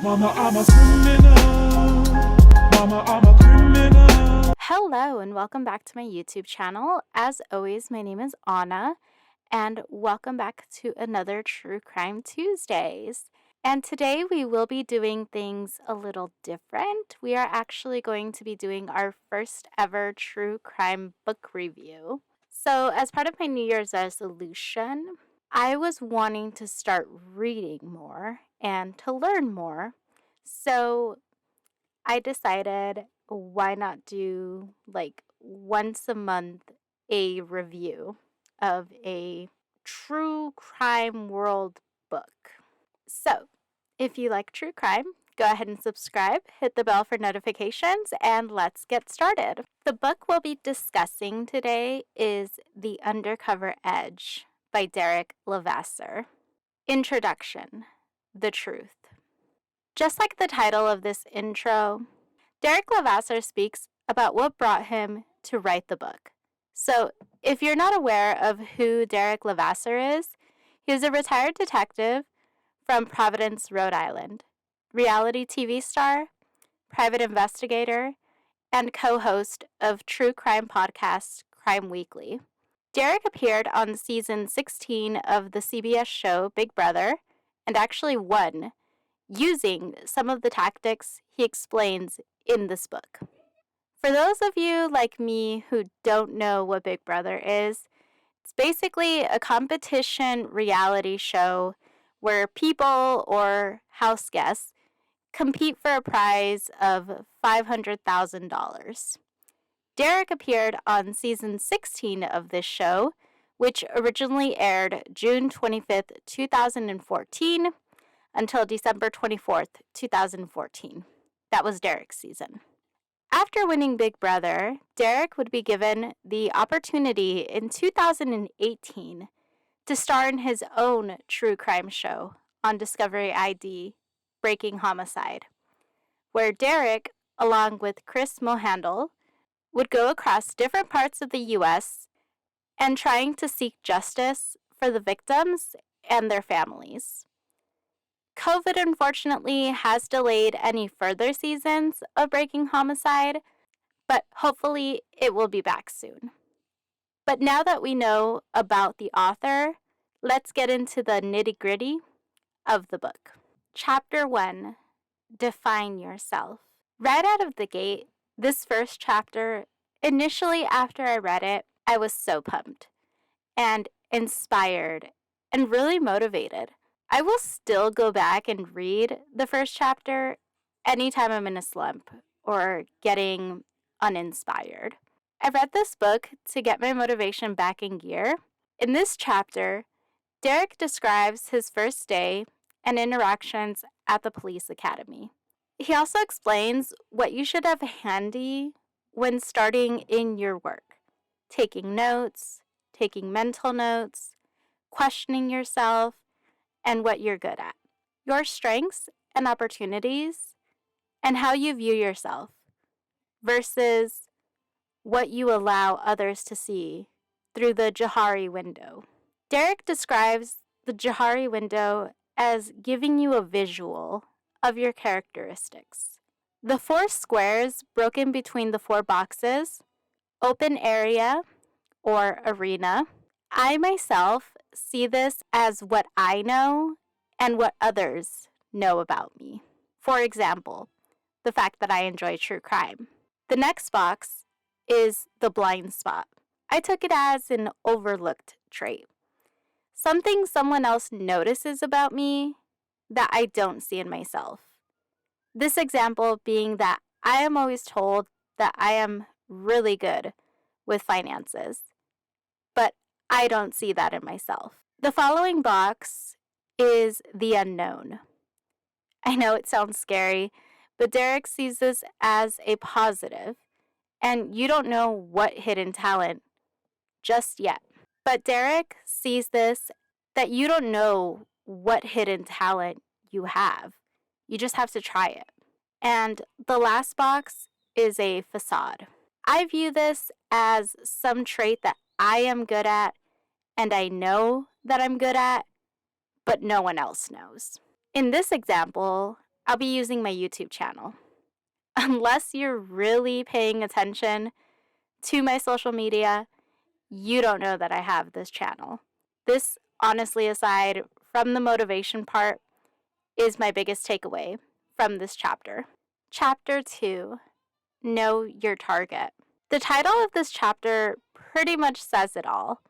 Mama, I'm a criminal. Mama, I'm a criminal. Hello and welcome back to my YouTube channel. As always, my name is Anna and welcome back to another True Crime Tuesdays. And today we will be doing things a little different. We are actually going to be doing our first ever true crime book review. So, as part of my New Year's resolution, I was wanting to start reading more and to learn more. So, I decided why not do like once a month a review of a true crime world book. So, if you like true crime, go ahead and subscribe, hit the bell for notifications, and let's get started. The book we'll be discussing today is The Undercover Edge by Derrick Levasseur. Introduction: The Truth. Just like the title of this intro, Derrick Levasseur speaks about what brought him to write the book. So, if you're not aware of who Derrick Levasseur is, he is a retired detective from Providence, Rhode Island, reality TV star, private investigator, and co-host of true crime podcast Crime Weekly. Derrick appeared on season 16 of the CBS show Big Brother and actually won, using some of the tactics he explains in this book. For those of you like me who don't know what Big Brother is, it's basically a competition reality show where people or house guests compete for a prize of $500,000. Derrick appeared on season 16 of this show, which originally aired June 25th, 2014 until December 24th, 2014. That was Derrick's season. After winning Big Brother, Derrick would be given the opportunity in 2018 to star in his own true crime show on Discovery ID, Breaking Homicide, where Derrick, along with Chris Mohandle, would go across different parts of the U.S. and trying to seek justice for the victims and their families. COVID, unfortunately, has delayed any further seasons of Breaking Homicide, but hopefully it will be back soon. But now that we know about the author, let's get into the nitty-gritty of the book. Chapter 1, Define Yourself. Right out of the gate, this first chapter, initially after I read it, I was so pumped and inspired and really motivated. I will still go back and read the first chapter anytime I'm in a slump or getting uninspired. I read this book to get my motivation back in gear. In this chapter, Derrick describes his first day and interactions at the police academy. He also explains what you should have handy when starting in your work: taking notes, taking mental notes, questioning yourself, and what you're good at, your strengths and opportunities, and how you view yourself versus what you allow others to see through the Johari window. Derrick describes the Johari window as giving you a visual of your characteristics. The four squares broken between the four boxes, open area or arena. I myself see this as what I know and what others know about me. For example, the fact that I enjoy true crime. The next box is the blind spot. I took it as an overlooked trait, something someone else notices about me that I don't see in myself. This example being that I am always told that I am really good with finances, but I don't see that in myself. The following box is the unknown. I know it sounds scary, but Derrick sees this as a positive, and you don't know what hidden talent just yet. But Derrick sees this that you don't know what hidden talent you have. You just have to try it. And the last box is a facade. I view this as some trait that I am good at and I know that I'm good at, but no one else knows. In this example, I'll be using my YouTube channel. Unless you're really paying attention to my social media, you don't know that I have this channel. This, honestly, aside from the motivation part, is my biggest takeaway from this chapter. Chapter 2, Know Your Target. The title of this chapter pretty much says it all.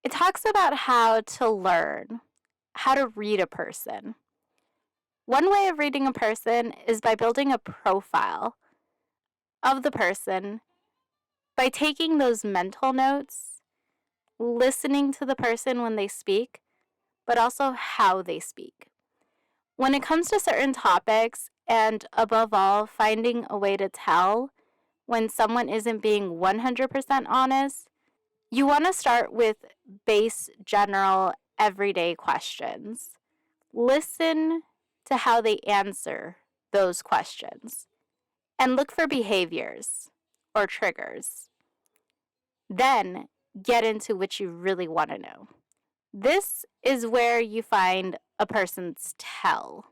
It talks about how to learn, how to read a person. One way of reading a person is by building a profile of the person, by taking those mental notes, listening to the person when they speak, but also how they speak. When it comes to certain topics, and above all, finding a way to tell when someone isn't being 100% honest, you want to start with base, general, everyday questions. Listen to how they answer those questions and look for behaviors or triggers. Then get into what you really want to know. This is where you find a person's tell.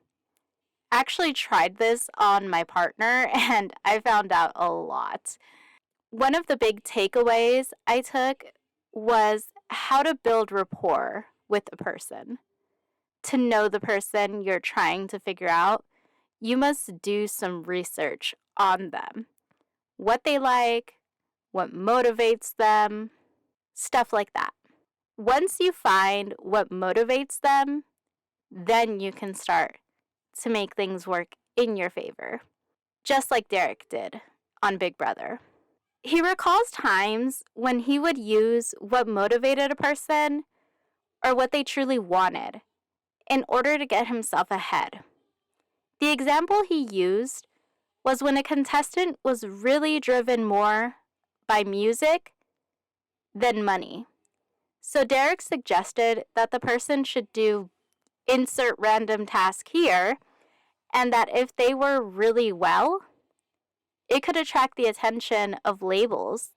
I actually tried this on my partner and I found out a lot. One of the big takeaways I took was how to build rapport with a person. To know the person you're trying to figure out, you must do some research on them. What they like, what motivates them, stuff like that. Once you find what motivates them, then you can start to make things work in your favor, just like Derrick did on Big Brother. He recalls times when he would use what motivated a person or what they truly wanted in order to get himself ahead. The example he used was when a contestant was really driven more by music than money. So Derrick suggested that the person should do insert random task here, and that if they were really well, it could attract the attention of labels.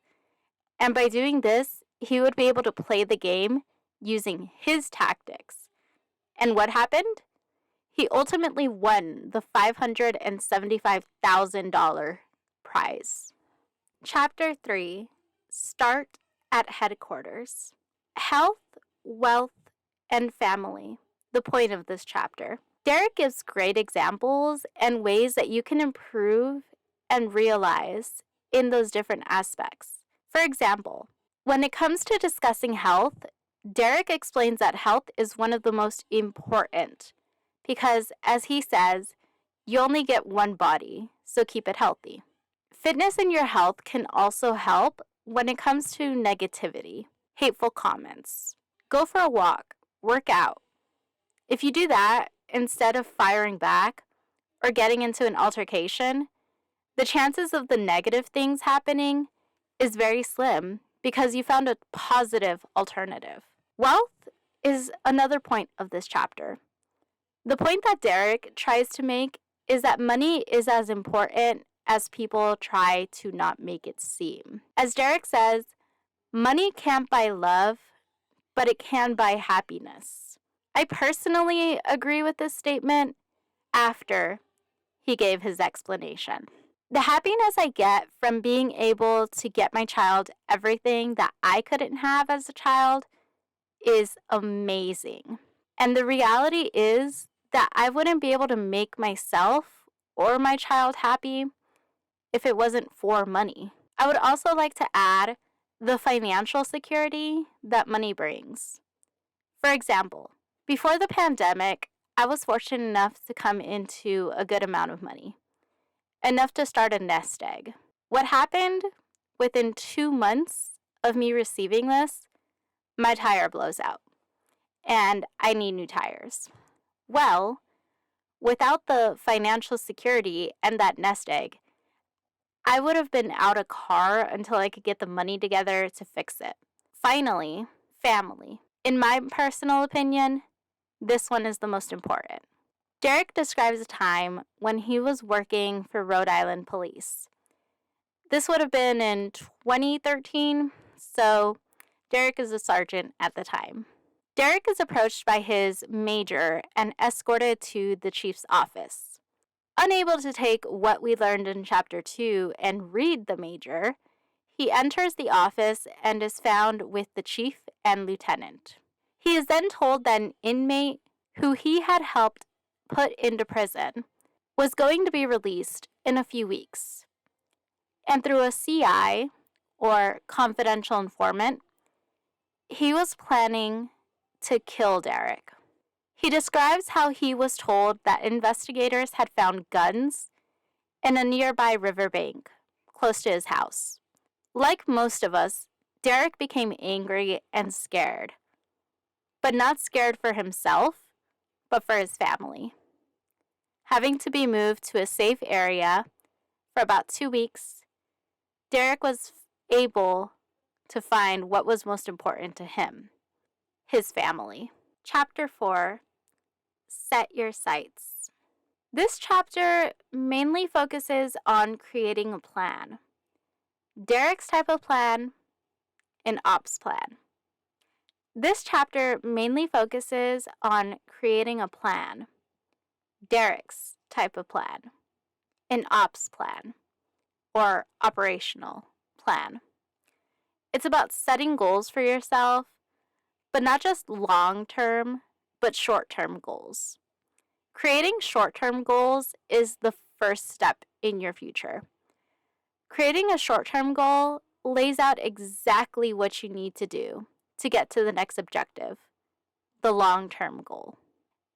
And by doing this, he would be able to play the game using his tactics. And what happened? He ultimately won the $575,000 prize. Chapter 3, Start at Headquarters. Health, wealth, and family. The point of this chapter. Derrick gives great examples and ways that you can improve and realize in those different aspects. For example, when it comes to discussing health, Derrick explains that health is one of the most important because, as he says, you only get one body, so keep it healthy. Fitness in your health can also help when it comes to negativity, hateful comments. Go for a walk, work out. If you do that, instead of firing back or getting into an altercation, the chances of the negative things happening is very slim because you found a positive alternative. Wealth is another point of this chapter. The point that Derrick tries to make is that money is as important as people try to not make it seem. As Derrick says, money can't buy love, but it can buy happiness. I personally agree with this statement after he gave his explanation. The happiness I get from being able to get my child everything that I couldn't have as a child is amazing. And the reality is that I wouldn't be able to make myself or my child happy if it wasn't for money. I would also like to add the financial security that money brings. For example, before the pandemic, I was fortunate enough to come into a good amount of money, enough to start a nest egg. What happened? Within 2 months of me receiving this, my tire blows out, and I need new tires. Well, without the financial security and that nest egg, I would have been out a car until I could get the money together to fix it. Finally, family. In my personal opinion, this one is the most important. Derrick describes a time when he was working for Rhode Island police. This would have been in 2013, so Derrick is a sergeant at the time. Derrick is approached by his major and escorted to the chief's office. Unable to take what we learned in Chapter 2 and read the major, he enters the office and is found with the chief and lieutenant. He is then told that an inmate who he had helped put into prison was going to be released in a few weeks. And through a CI, or confidential informant, he was planning to kill Derrick. He describes how he was told that investigators had found guns in a nearby riverbank close to his house. Like most of us, Derrick became angry and scared, but not scared for himself, but for his family. Having to be moved to a safe area for about 2 weeks, Derrick was able to find what was most important to him, his family. Chapter 4, Set Your Sights. This chapter mainly focuses on creating a plan. Derrick's type of plan, an ops plan. This chapter mainly focuses on creating a plan. Derrick's type of plan, an ops plan, or operational plan. It's about setting goals for yourself, but not just long-term, but short-term goals. Creating short-term goals is the first step in your future. Creating a short-term goal lays out exactly what you need to do to get to the next objective, the long-term goal.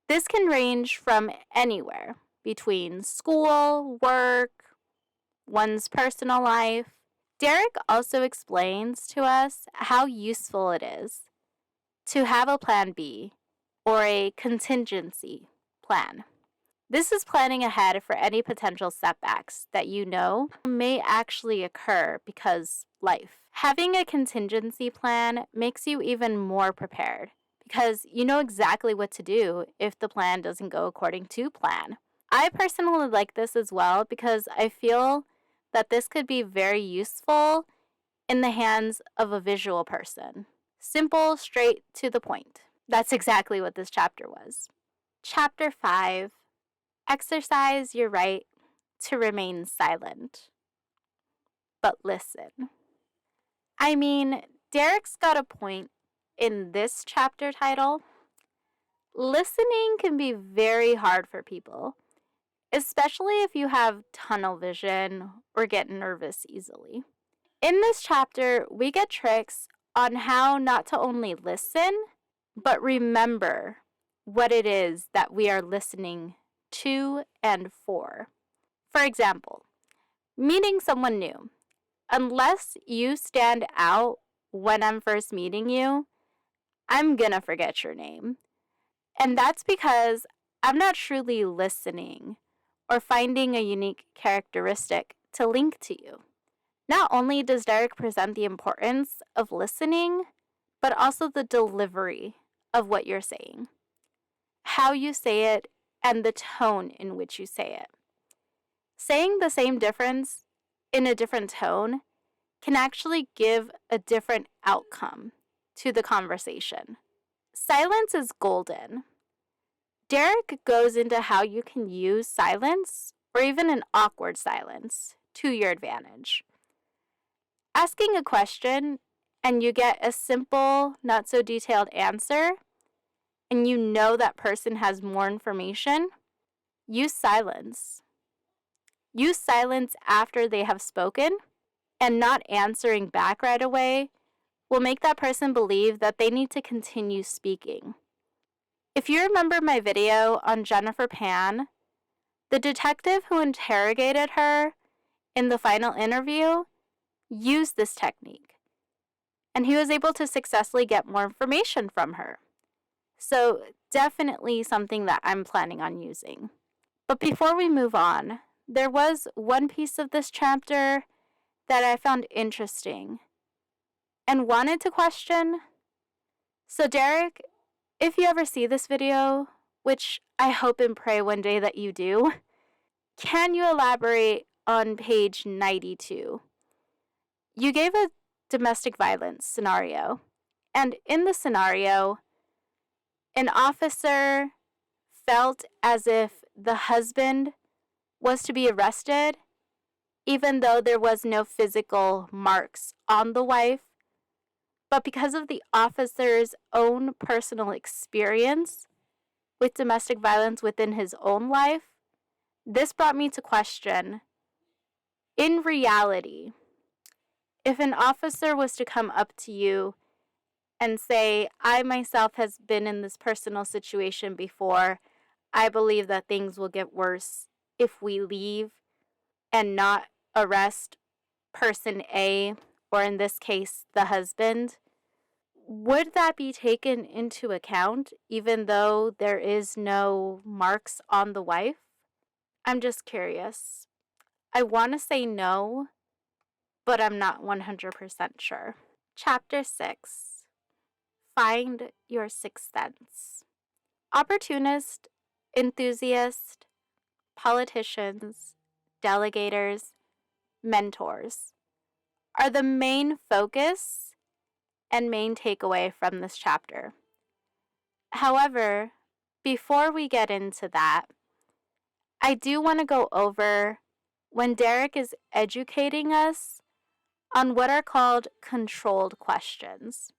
This can range from anywhere between school, work, one's personal life. Derrick also explains to us how useful it is to have a plan B, or a contingency plan. This is planning ahead for any potential setbacks that you know may actually occur because life. Having a contingency plan makes you even more prepared because you know exactly what to do if the plan doesn't go according to plan. I personally like this as well because I feel that this could be very useful in the hands of a visual person. Simple, straight to the point. That's exactly what this chapter was. Chapter 5, Exercise your right to remain silent. But listen. I mean, Derrick's got a point in this chapter title. Listening can be very hard for people, especially if you have tunnel vision or get nervous easily. In this chapter, we get tricks on how not to only listen, but remember what it is that we are listening to and for. For example, meeting someone new. Unless you stand out when I'm first meeting you, I'm gonna forget your name. And that's because I'm not truly listening or finding a unique characteristic to link to you. Not only does Derrick present the importance of listening, but also the delivery of what you're saying, how you say it, and the tone in which you say it. Saying the same difference in a different tone can actually give a different outcome to the conversation. Silence is golden. Derrick goes into how you can use silence, or even an awkward silence, to your advantage. Asking a question and you get a simple, not so detailed answer, and you know that person has more information, use silence. Use silence after they have spoken, and not answering back right away will make that person believe that they need to continue speaking. If you remember my video on Jennifer Pan, the detective who interrogated her in the final interview used this technique, and he was able to successfully get more information from her. So definitely something that I'm planning on using. But before we move on, there was one piece of this chapter that I found interesting and wanted to question. So Derrick, if you ever see this video, which I hope and pray one day that you do, can you elaborate on page 92? You gave a domestic violence scenario, and in the scenario, an officer felt as if the husband was to be arrested, even though there was no physical marks on the wife. But because of the officer's own personal experience with domestic violence within his own life, this brought me to question, in reality, if an officer was to come up to you and say, I myself has been in this personal situation before, I believe that things will get worse if we leave and not arrest person A, or in this case, the husband, would that be taken into account even though there is no marks on the wife? I'm just curious. I want to say no, but I'm not 100% sure. Chapter 6. Find your sixth sense. Opportunist, enthusiast, politicians, delegators, mentors are the main focus and main takeaway from this chapter. However, before we get into that, I do want to go over when Derrick is educating us on what are called controlled questions.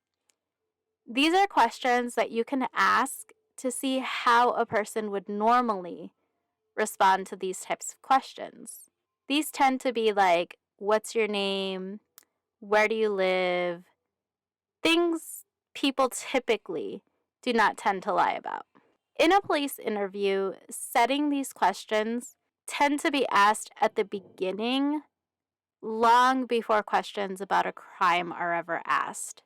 These are questions that you can ask to see how a person would normally respond to these types of questions. These tend to be like, what's your name? Where do you live? Things people typically do not tend to lie about. In a police interview, setting these questions tend to be asked at the beginning, long before questions about a crime are ever asked.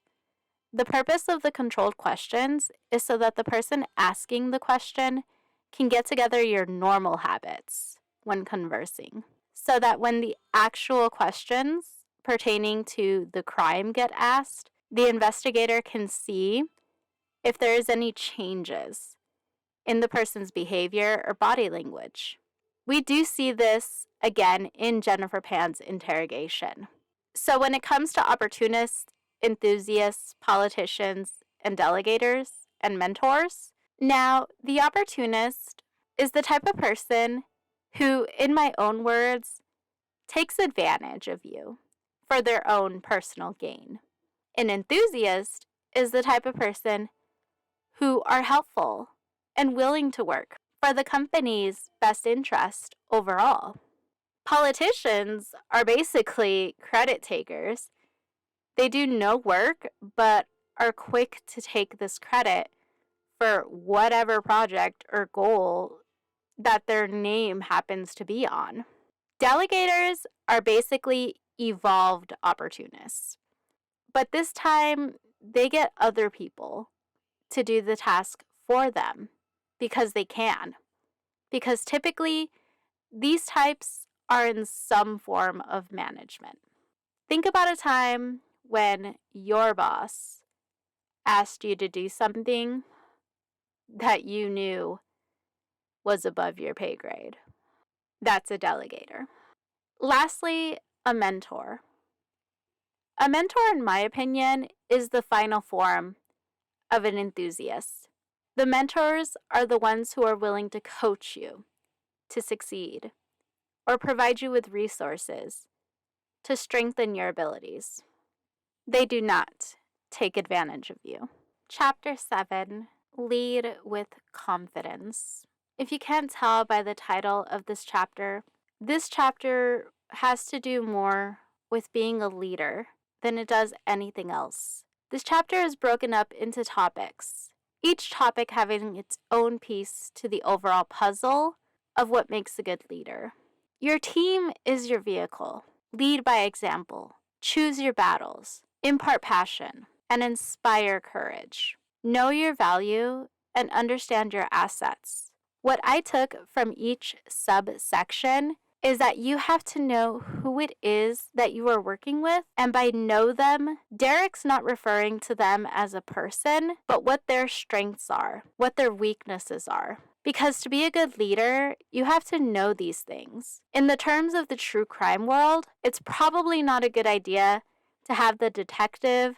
The purpose of the controlled questions is so that the person asking the question can get together your normal habits when conversing, so that when the actual questions pertaining to the crime get asked, the investigator can see if there is any changes in the person's behavior or body language. We do see this again in Jennifer Pan's interrogation. So when it comes to opportunists, enthusiasts, politicians, and delegators and mentors, now the opportunist is the type of person who, in my own words, takes advantage of you for their own personal gain. An enthusiast is the type of person who are helpful and willing to work for the company's best interest overall. Politicians are basically credit takers. They do no work, but are quick to take this credit for whatever project or goal that their name happens to be on. Delegators are basically evolved opportunists, but this time they get other people to do the task for them because they can. Because typically, these types are in some form of management. Think about a time when your boss asked you to do something that you knew was above your pay grade. That's a delegator. Lastly, a mentor. A mentor, in my opinion, is the final form of an enthusiast. The mentors are the ones who are willing to coach you to succeed or provide you with resources to strengthen your abilities. They do not take advantage of you. Chapter 7, Lead with Confidence. If you can't tell by the title of this chapter has to do more with being a leader than it does anything else. This chapter is broken up into topics, each topic having its own piece to the overall puzzle of what makes a good leader. Your team is your vehicle. Lead by example. Choose your battles. Impart passion and inspire courage. Know your value and understand your assets. What I took from each subsection is that you have to know who it is that you are working with, and by know them, Derrick's not referring to them as a person, but what their strengths are, what their weaknesses are. Because to be a good leader, you have to know these things. In the terms of the true crime world, it's probably not a good idea to have the detective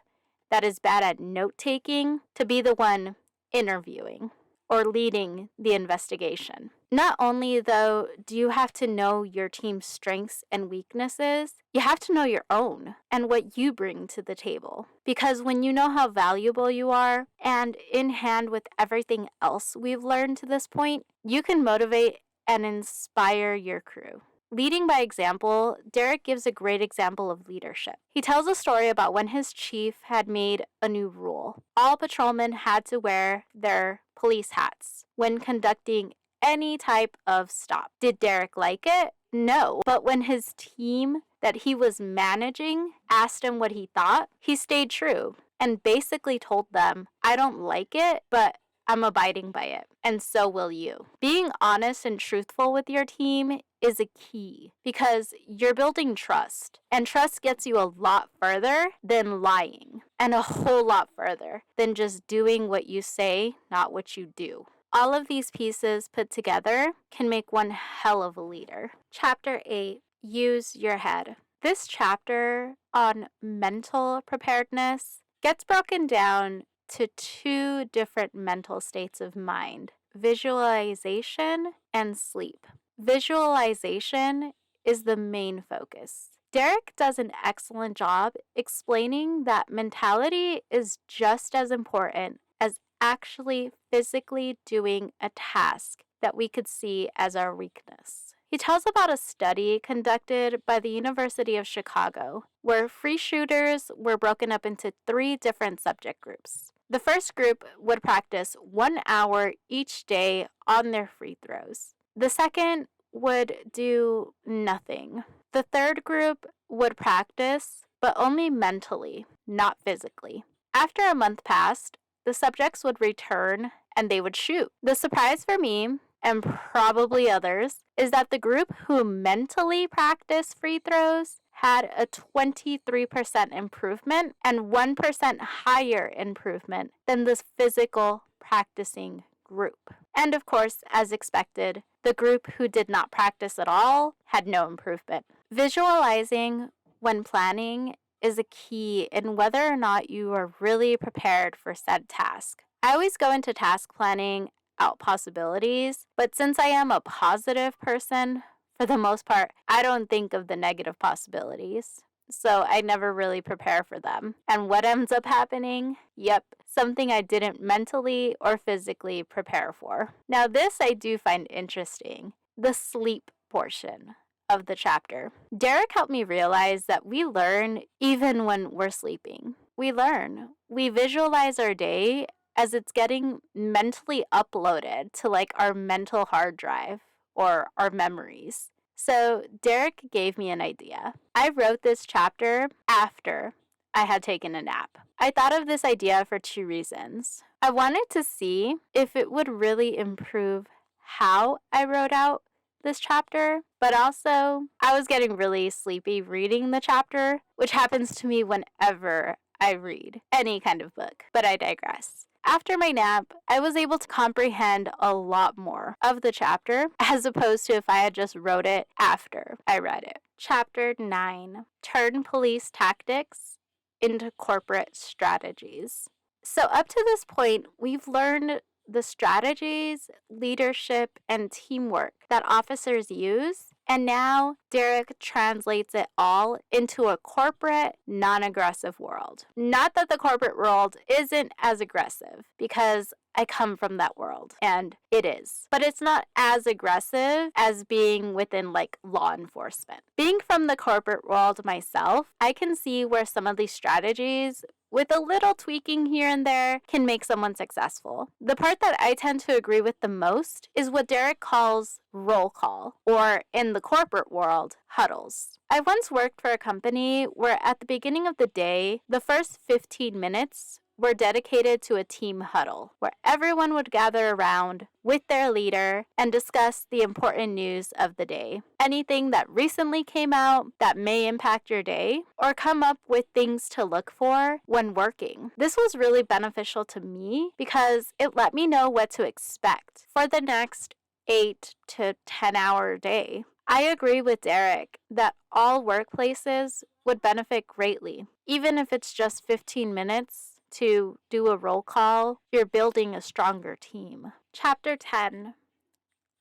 that is bad at note-taking to be the one interviewing or leading the investigation. Not only, though, do you have to know your team's strengths and weaknesses, you have to know your own and what you bring to the table. Because when you know how valuable you are, and in hand with everything else we've learned to this point, you can motivate and inspire your crew. Leading by example, Derrick gives a great example of leadership. He tells a story about when his chief had made a new rule. All patrolmen had to wear their police hats when conducting any type of stop. Did Derrick like it? No. But when his team that he was managing asked him what he thought, he stayed true and basically told them, I don't like it, but I'm abiding by it, and so will you. Being honest and truthful with your team is a key because you're building trust, and trust gets you a lot further than lying, and a whole lot further than just doing what you say, not what you do. All of these pieces put together can make one hell of a leader. Chapter 8, Use Your Head. This chapter on mental preparedness gets broken down to two different mental states of mind: visualization and sleep. Visualization is the main focus. Derrick does an excellent job explaining that mentality is just as important as actually physically doing a task that we could see as our weakness. He tells about a study conducted by the University of Chicago where free shooters were broken up into 3 different subject groups. The first group would practice 1 hour each day on their free throws. The second would do nothing. The third group would practice, but only mentally, not physically. After a month passed, the subjects would return and they would shoot. The surprise for me, and probably others, is that the group who mentally practiced free throws had a 23% improvement and 1% higher improvement than the physical practicing group. And of course, as expected, the group who did not practice at all had no improvement. Visualizing when planning is a key in whether or not you are really prepared for said task. I always go into task planning out possibilities, but since I am a positive person, for the most part, I don't think of the negative possibilities. So I never really prepare for them. And what ends up happening? Yep, something I didn't mentally or physically prepare for. Now this I do find interesting, the sleep portion of the chapter. Derrick helped me realize that we learn even when we're sleeping. We learn. We visualize our day as it's getting mentally uploaded to like our mental hard drive or our memories. So Derrick gave me an idea. I wrote this chapter after I had taken a nap. I thought of this idea for 2 reasons. I wanted to see if it would really improve how I wrote out this chapter, but also I was getting really sleepy reading the chapter, which happens to me whenever I read any kind of book, but I digress. After my nap, I was able to comprehend a lot more of the chapter as opposed to if I had just wrote it after I read it. Chapter 9, Turn Police Tactics into Corporate Strategies. So up to this point, we've learned the strategies, leadership, and teamwork that officers use, and now Derrick translates it all into a corporate, non-aggressive world. Not that the corporate world isn't as aggressive, because I come from that world, and it is. But it's not as aggressive as being within, like, law enforcement. Being from the corporate world myself, I can see where some of these strategies, with a little tweaking here and there, can make someone successful. The part that I tend to agree with the most is what Derrick calls roll call, or in the corporate world, huddles. I once worked for a company where at the beginning of the day, the first 15 minutes were dedicated to a team huddle, where everyone would gather around with their leader and discuss the important news of the day. Anything that recently came out that may impact your day, or come up with things to look for when working. This was really beneficial to me because it let me know what to expect for the next 8 to 10 hour day. I agree with Derrick that all workplaces would benefit greatly, even if it's just 15 minutes to do a roll call. You're building a stronger team. Chapter 10,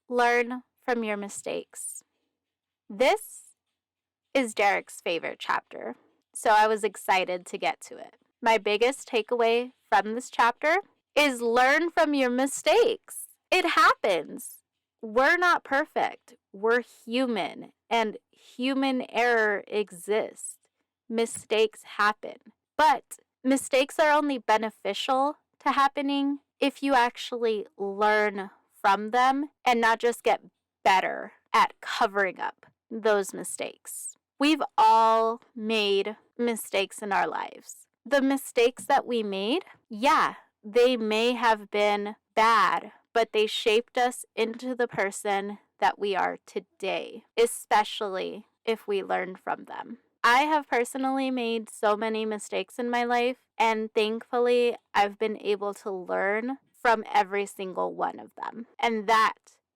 Learn from your mistakes. This is Derrick's favorite chapter, so I was excited to get to it. My biggest takeaway from this chapter is learn from your mistakes. It happens. We're not perfect. We're human, and human error exists. Mistakes happen. But mistakes are only beneficial to happening if you actually learn from them and not just get better at covering up those mistakes. We've all made mistakes in our lives. The mistakes that we made, yeah, they may have been bad, but they shaped us into the person that we are today, especially if we learned from them. I have personally made so many mistakes in my life, and thankfully, I've been able to learn from every single one of them. And that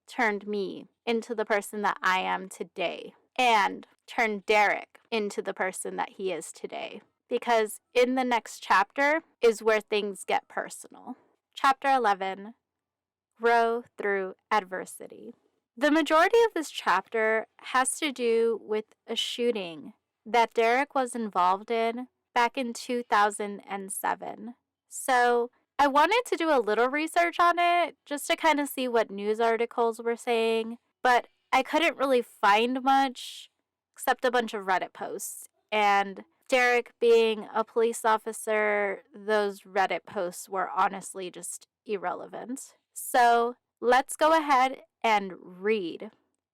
turned me into the person that I am today, and turned Derrick into the person that he is today. Because in the next chapter is where things get personal. Chapter 11, Grow Through Adversity. The majority of this chapter has to do with a shooting that Derrick was involved in back in 2007. So I wanted to do a little research on it just to kind of see what news articles were saying, but I couldn't really find much except a bunch of Reddit posts. And Derrick being a police officer, those Reddit posts were honestly just irrelevant. So let's go ahead and read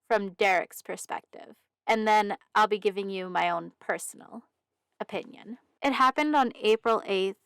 from Derrick's perspective, and then I'll be giving you my own personal opinion. It happened on April 8th,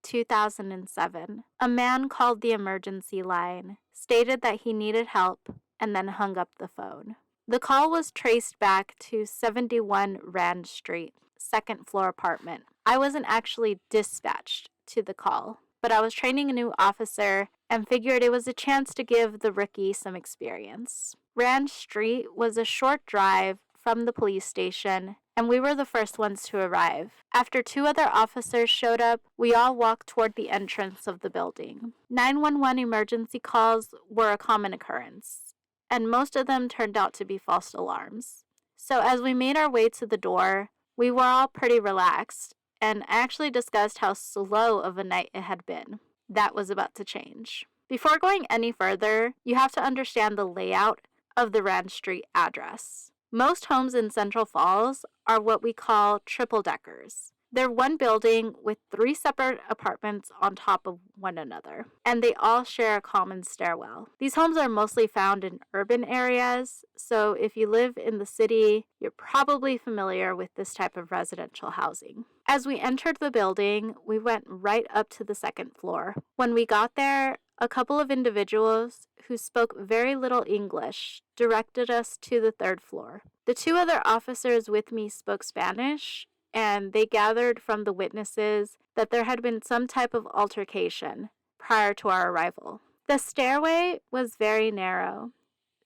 2007. A man called the emergency line, stated that he needed help, and then hung up the phone. The call was traced back to 71 Rand Street, second floor apartment. I wasn't actually dispatched to the call, but I was training a new officer and figured it was a chance to give the rookie some experience. Rand Street was a short drive from the police station, and we were the first ones to arrive. After 2 other officers showed up, we all walked toward the entrance of the building. 911 emergency calls were a common occurrence, and most of them turned out to be false alarms. So as we made our way to the door, we were all pretty relaxed, and I actually discussed how slow of a night it had been. That was about to change. Before going any further, you have to understand the layout of the Rand Street address. Most homes in Central Falls are what we call triple-deckers. They're one building with 3 separate apartments on top of one another, and they all share a common stairwell. These homes are mostly found in urban areas, so if you live in the city, you're probably familiar with this type of residential housing. As we entered the building, we went right up to the 2nd floor. When we got there, a couple of individuals who spoke very little English directed us to the 3rd floor. The 2 other officers with me spoke Spanish, and they gathered from the witnesses that there had been some type of altercation prior to our arrival. The stairway was very narrow,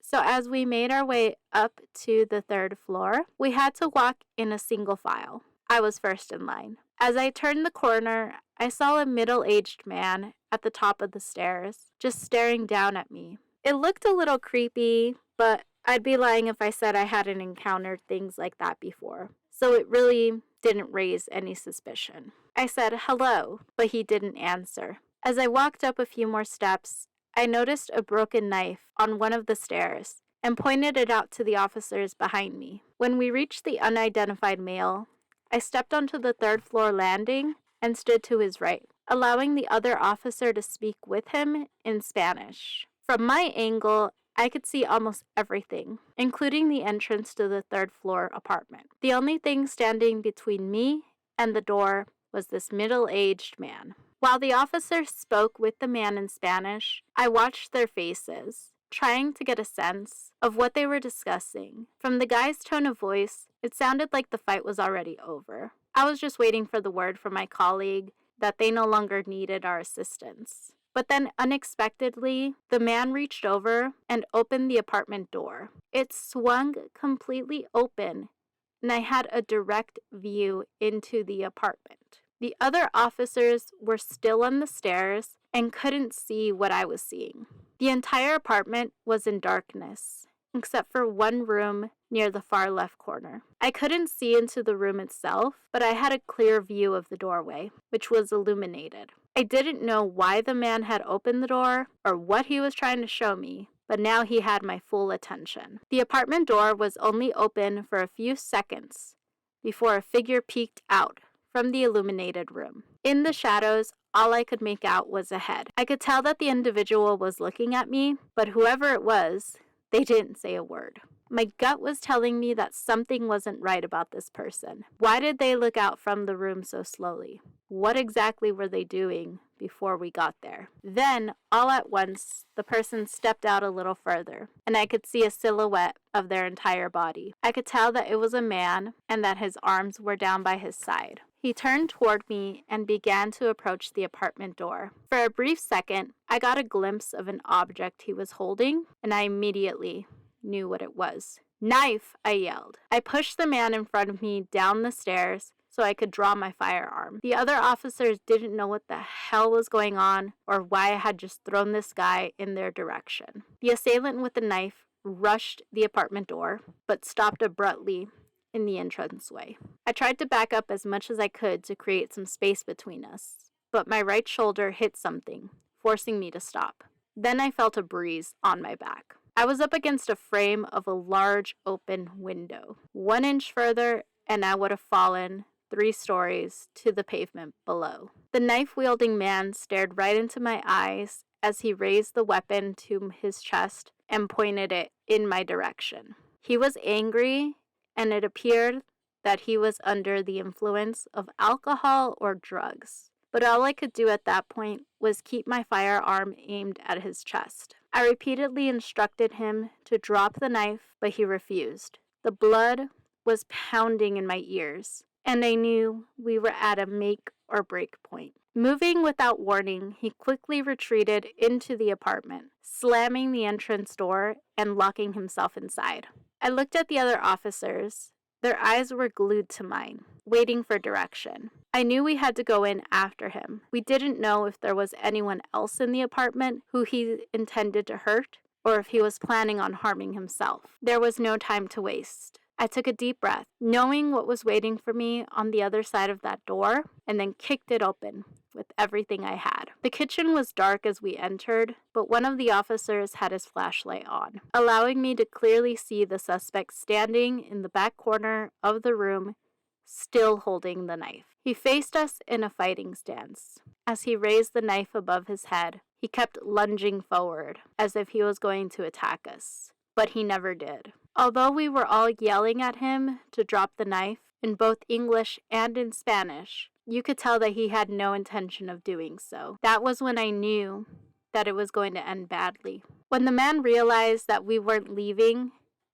so as we made our way up to the 3rd floor, we had to walk in a single file. I was first in line. As I turned the corner, I saw a middle-aged man at the top of the stairs, just staring down at me. It looked a little creepy, but I'd be lying if I said I hadn't encountered things like that before. So it really didn't raise any suspicion. I said hello, but he didn't answer. As I walked up a few more steps, I noticed a broken knife on one of the stairs and pointed it out to the officers behind me. When we reached the unidentified male, I stepped onto the 3rd floor landing and stood to his right, allowing the other officer to speak with him in Spanish. From my angle, I could see almost everything, including the entrance to the 3rd floor apartment. The only thing standing between me and the door was this middle-aged man. While the officer spoke with the man in Spanish, I watched their faces, trying to get a sense of what they were discussing. From the guy's tone of voice, it sounded like the fight was already over. I was just waiting for the word from my colleague that they no longer needed our assistance. But then, unexpectedly, the man reached over and opened the apartment door. It swung completely open, and I had a direct view into the apartment. The other officers were still on the stairs and couldn't see what I was seeing. The entire apartment was in darkness, except for one room near the far left corner. I couldn't see into the room itself, but I had a clear view of the doorway, which was illuminated. I didn't know why the man had opened the door or what he was trying to show me, but now he had my full attention. The apartment door was only open for a few seconds before a figure peeked out from the illuminated room. In the shadows, all I could make out was a head. I could tell that the individual was looking at me, but whoever it was, they didn't say a word. My gut was telling me that something wasn't right about this person. Why did they look out from the room so slowly? What exactly were they doing before we got there? Then, all at once, the person stepped out a little further, and I could see a silhouette of their entire body. I could tell that it was a man and that his arms were down by his side. He turned toward me and began to approach the apartment door. For a brief second, I got a glimpse of an object he was holding, and I immediately knew what it was. "Knife!" I yelled. I pushed the man in front of me down the stairs so I could draw my firearm. The other officers didn't know what the hell was going on or why I had just thrown this guy in their direction. The assailant with the knife rushed the apartment door, but stopped abruptly in the entranceway. I tried to back up as much as I could to create some space between us, but my right shoulder hit something, forcing me to stop. Then I felt a breeze on my back. I was up against a frame of a large open window. 1 inch further, and I would have fallen 3 stories to the pavement below. The knife-wielding man stared right into my eyes as he raised the weapon to his chest and pointed it in my direction. He was angry, and it appeared that he was under the influence of alcohol or drugs. But all I could do at that point was keep my firearm aimed at his chest. I repeatedly instructed him to drop the knife, but he refused. The blood was pounding in my ears, and I knew we were at a make or break point. Moving without warning, he quickly retreated into the apartment, slamming the entrance door and locking himself inside. I looked at the other officers. Their eyes were glued to mine, waiting for direction. I knew we had to go in after him. We didn't know if there was anyone else in the apartment who he intended to hurt, or if he was planning on harming himself. There was no time to waste. I took a deep breath, knowing what was waiting for me on the other side of that door, and then kicked it open with everything I had. The kitchen was dark as we entered, but one of the officers had his flashlight on, allowing me to clearly see the suspect standing in the back corner of the room, still holding the knife. He faced us in a fighting stance. As he raised the knife above his head, he kept lunging forward, as if he was going to attack us, but he never did. Although we were all yelling at him to drop the knife, in both English and in Spanish, you could tell that he had no intention of doing so. That was when I knew that it was going to end badly. When the man realized that we weren't leaving,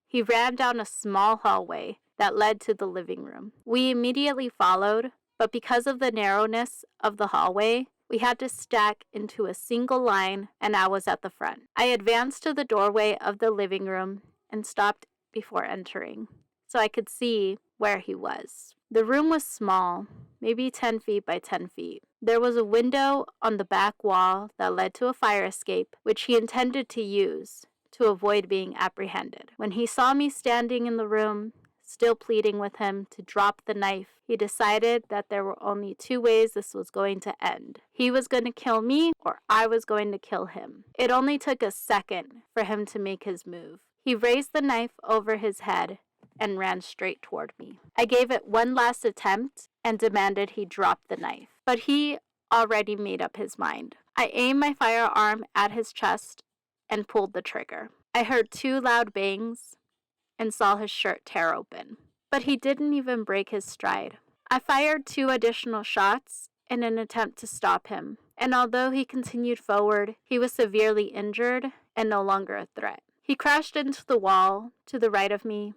he ran down a small hallway that led to the living room. We immediately followed, but because of the narrowness of the hallway, we had to stack into a single line, and I was at the front. I advanced to the doorway of the living room and stopped before entering, so I could see where he was. The room was small, maybe 10 feet by 10 feet. There was a window on the back wall that led to a fire escape, which he intended to use to avoid being apprehended. When he saw me standing in the room, still pleading with him to drop the knife, he decided that there were only 2 ways this was going to end. He was going to kill me, or I was going to kill him. It only took a second for him to make his move. He raised the knife over his head and ran straight toward me. I gave it one last attempt and demanded he drop the knife, but he already made up his mind. I aimed my firearm at his chest and pulled the trigger. I heard 2 loud bangs and saw his shirt tear open, but he didn't even break his stride. I fired 2 additional shots in an attempt to stop him, and although he continued forward, he was severely injured and no longer a threat. He crashed into the wall to the right of me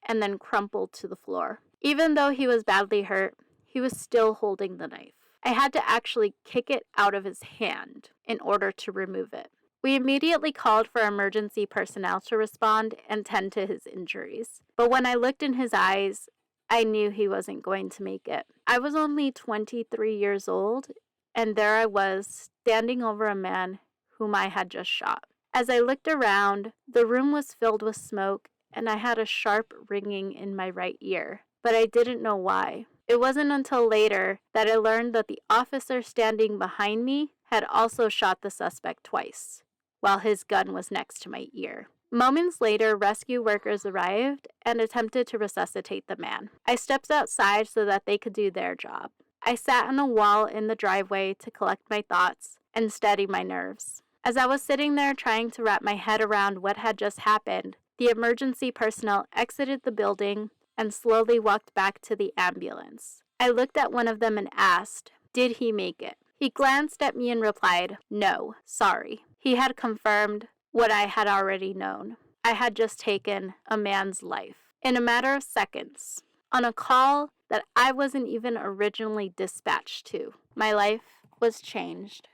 and then crumpled to the floor. Even though he was badly hurt, he was still holding the knife. I had to actually kick it out of his hand in order to remove it. We immediately called for emergency personnel to respond and tend to his injuries. But when I looked in his eyes, I knew he wasn't going to make it. I was only 23 years old, and there I was, standing over a man whom I had just shot. As I looked around, the room was filled with smoke, and I had a sharp ringing in my right ear, but I didn't know why. It wasn't until later that I learned that the officer standing behind me had also shot the suspect twice, while his gun was next to my ear. Moments later, rescue workers arrived and attempted to resuscitate the man. I stepped outside so that they could do their job. I sat on a wall in the driveway to collect my thoughts and steady my nerves. As I was sitting there trying to wrap my head around what had just happened, the emergency personnel exited the building and slowly walked back to the ambulance. I looked at one of them and asked, "Did he make it?" He glanced at me and replied, "No, sorry." He had confirmed what I had already known. I had just taken a man's life in a matter of seconds on a call that I wasn't even originally dispatched to. My life was changed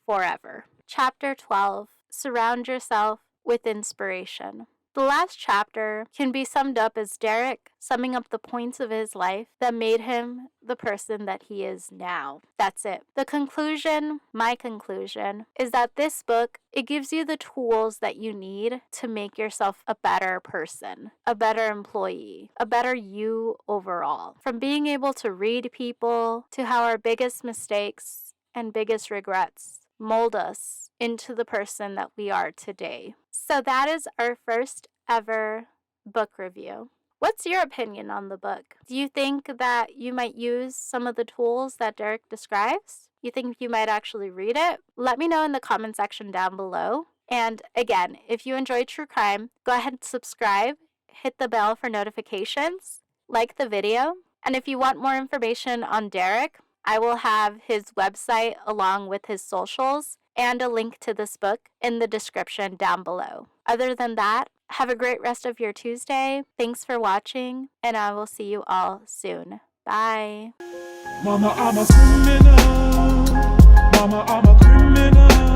forever. Chapter 12. Surround yourself with inspiration. The last chapter can be summed up as Derrick summing up the points of his life that made him the person that he is now. That's it. The conclusion, my conclusion, is that this book, it gives you the tools that you need to make yourself a better person, a better employee, a better you overall. From being able to read people to how our biggest mistakes and biggest regrets mold us into the person that we are today. So that is our first ever book review. What's your opinion on the book? Do you think that you might use some of the tools that Derrick describes? You think you might actually read it? Let me know in the comment section down below. And again, if you enjoy true crime, go ahead and subscribe, hit the bell for notifications, like the video. And if you want more information on Derrick, I will have his website along with his socials and a link to this book in the description down below. Other than that, have a great rest of your Tuesday. Thanks for watching, and I will see you all soon. Bye. Mama, I'm a criminal.